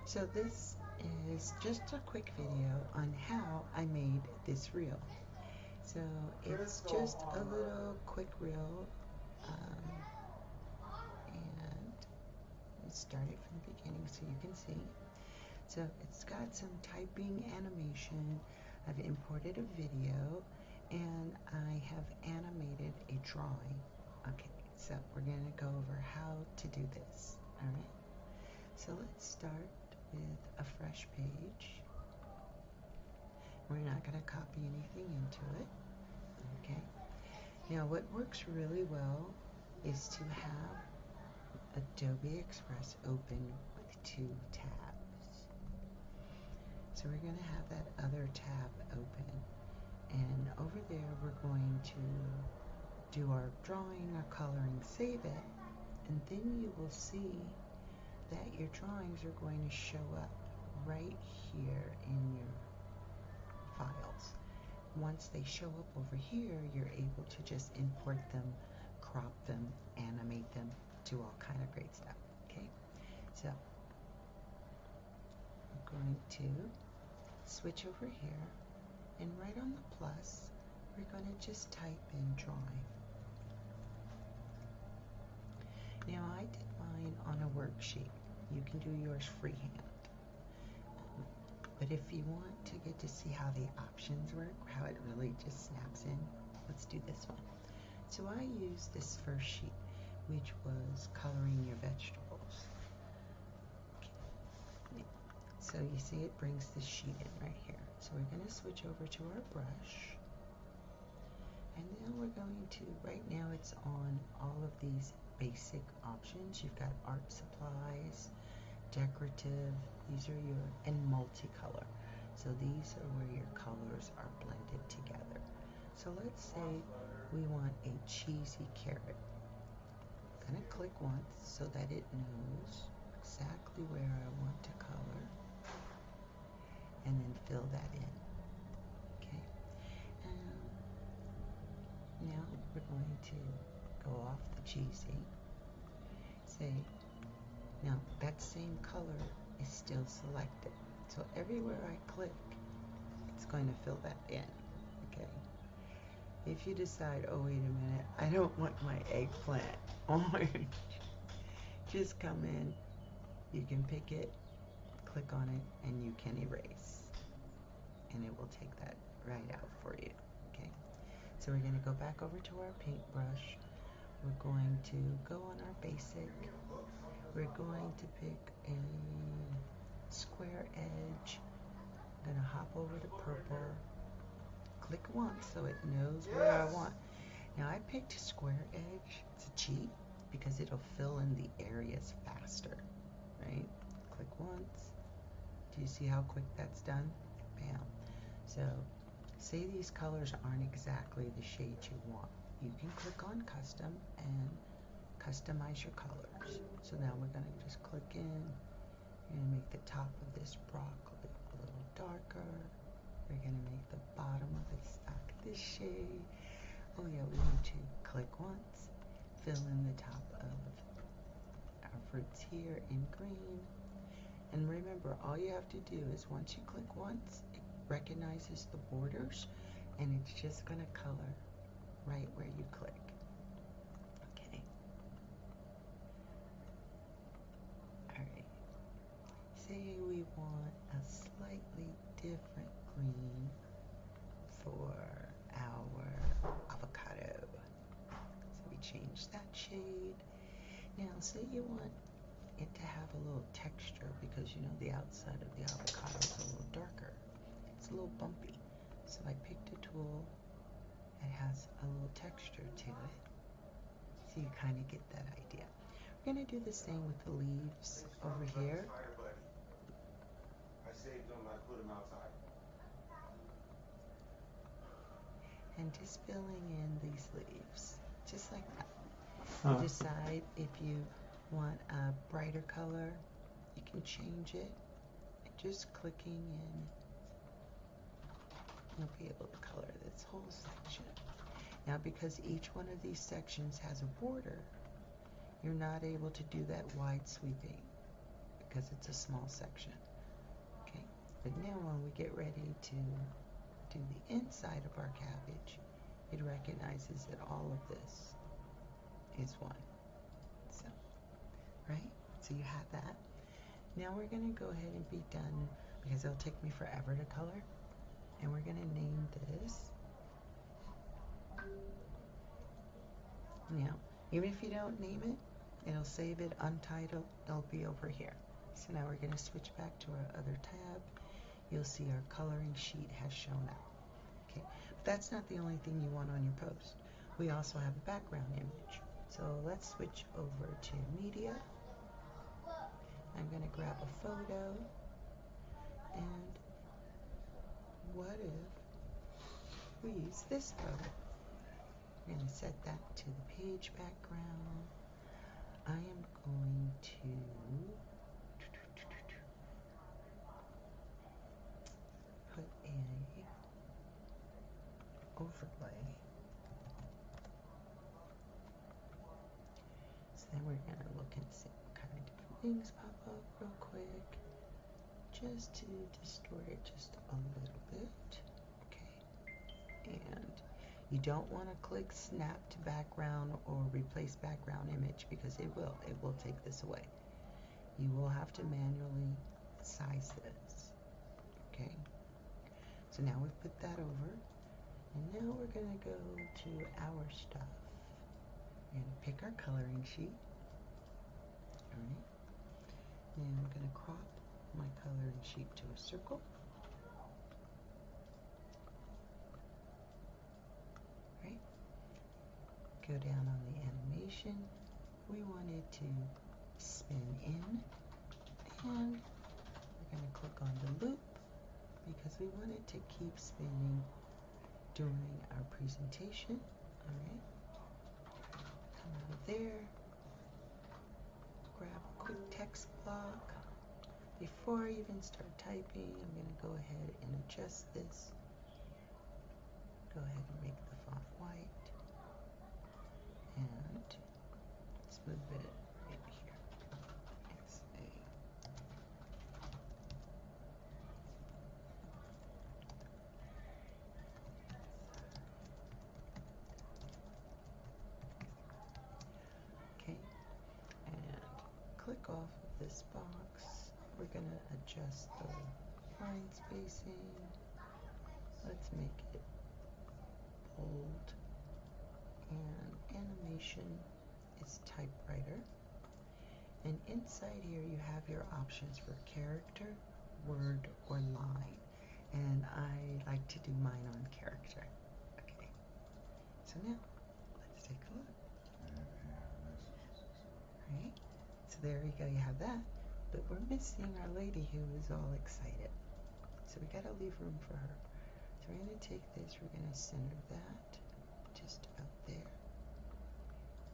So this is just a quick video on how I made this reel. So it's just a little quick reel, and let's start it from the beginning so you can see. So it's got some typing animation. I've imported a video and I have animated a drawing. Okay, so we're gonna go over how to do this. All right. So let's start with a fresh page. We're not going to copy anything into it. Okay. Now what works really well is to have Adobe Express open with two tabs. So we're going to have that other tab open, and over there we're going to do our drawing, our coloring, save it, and then you will see that your drawings are going to show up right here in your files. Once they show up over here, you're able to just import them, crop them, animate them, do all kind of great stuff. Okay, so I'm going to switch over here, and right on the plus, we're going to just type in drawing. Now I did mine on a worksheet. You can do yours freehand. But if you want to get to see how the options work, how it really just snaps in, let's do this one. So I used this first sheet, which was coloring your vegetables. Okay. So you see it brings this sheet in right here. So we're going to switch over to our brush. And now we're going to, right now it's on all of these basic options. You've got art supplies, decorative, these are your, and multicolor. So these are where your colors are blended together. So let's say we want a cheesy carrot. I'm going to click once so that it knows exactly where I want to color, and then fill that in. Okay. Now we're going to go off the cheesy. Say, now that same color is still selected. So everywhere I click, it's going to fill that in. Okay. If you decide, oh wait a minute, I don't want my eggplant orange, just come in, you can pick it, click on it, and you can erase. And it will take that right out for you. Okay. So we're going to go back over to our paintbrush. We're going to go on our basic. We're going to pick a square edge. I'm going to hop over to purple. Click once so it knows where I want. Now I picked square edge. It's a cheat because it'll fill in the areas faster, right? Click once. Do you see how quick that's done? Bam. So say these colors aren't exactly the shade you want. You can click on custom and customize your colors. So now we're going to just click in. We're going to make the top of this broccoli a little darker. We're going to make the bottom of it stock this shade. Oh yeah, we need to click once, fill in the top of our fruits here in green. And remember, all you have to do is once you click once, it recognizes the borders, and it's just going to color right where you click. Okay. Alright. Say we want a slightly different green for our avocado. So we change that shade. Now say you want it to have a little texture because you know the outside of the avocado is a little darker. It's a little bumpy. So I picked a tool that has a little texture to it. So you kind of get that idea. We're going to do the same with the leaves over here. I saved them, I put them outside. And just filling in these leaves, just like that. You decide if you want a brighter color, you can change it. Just clicking in, you'll be able to color this whole section. Now because each one of these sections has a border, you're not able to do that wide sweeping because it's a small section. Okay, but now when we get ready to do the inside of our cabbage, it recognizes that all of this is one. So, right? So you have that. Now we're going to go ahead and be done because it'll take me forever to color. And we're going to name this. Now, even if you don't name it, it'll save it untitled. It'll be over here. So now we're going to switch back to our other tab. You'll see our coloring sheet has shown up. Okay, but that's not the only thing you want on your post. We also have a background image. So let's switch over to media. I'm going to grab a photo. And what if we use this photo? I'm going to set that to the page background. I am going to put a overlay. So then we're going to look and see what kind of different things pop up real quick, just to distort it just a little bit. Okay, and you don't want to click snap to background or replace background image because it will take this away. You will have to manually size this. Okay, so now we've put that over, and now we're going to go to our stuff. We're going to pick our coloring sheet. All right, now I'm going to crop my coloring sheet to a circle. Right, go down on the animation. We want it to spin in, and we're going to click on the loop because we want it to keep spinning during our presentation. All right, come out of there, grab a quick text block. Before I even start typing, I'm going to go ahead and adjust this. Go ahead and make the font white, and let's move it right here. XA. Okay, and click off of this box. We're going to adjust the line spacing. Let's make it bold, and animation is typewriter. And inside here you have your options for character, word, or line. And I like to do mine on character. Okay, so now let's take a look. Alright, so there we go, you have that. But we're missing our lady who is all excited. So we gotta leave room for her. So we're gonna take this, we're gonna center that just about there.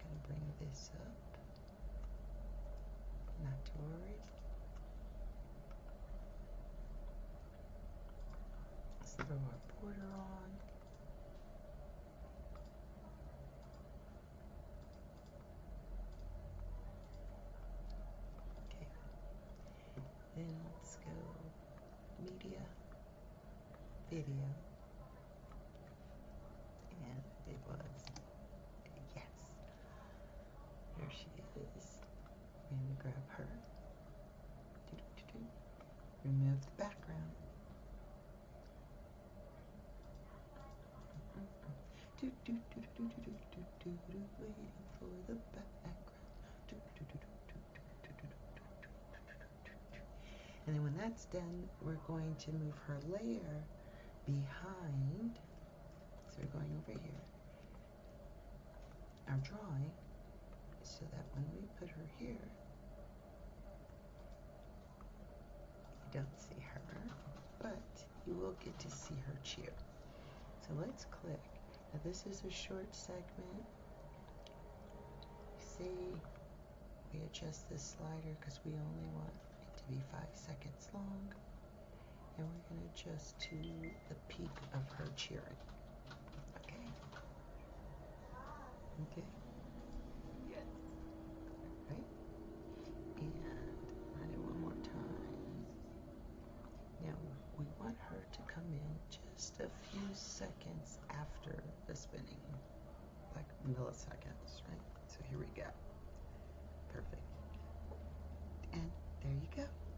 Gonna bring this up. Not to worry. Let's throw our border on. Okay. Then let's go media, video. And it was yes. There she is. I'm going to grab her. Remove the background. Waiting for the background. And then when that's done, we're going to move her layer behind. So we're going over here. Our drawing, so that when we put her here, you don't see her, but you will get to see her cheer. So let's click. Now this is a short segment. See, we adjust this slider because we only want it to be 5 seconds long. And we're going to adjust to the peak of her cheering. Okay. Okay. Yes. Right. And I do one more want her to come in just a few seconds after the spinning, like milliseconds, right? So here we go. Perfect. And there you go.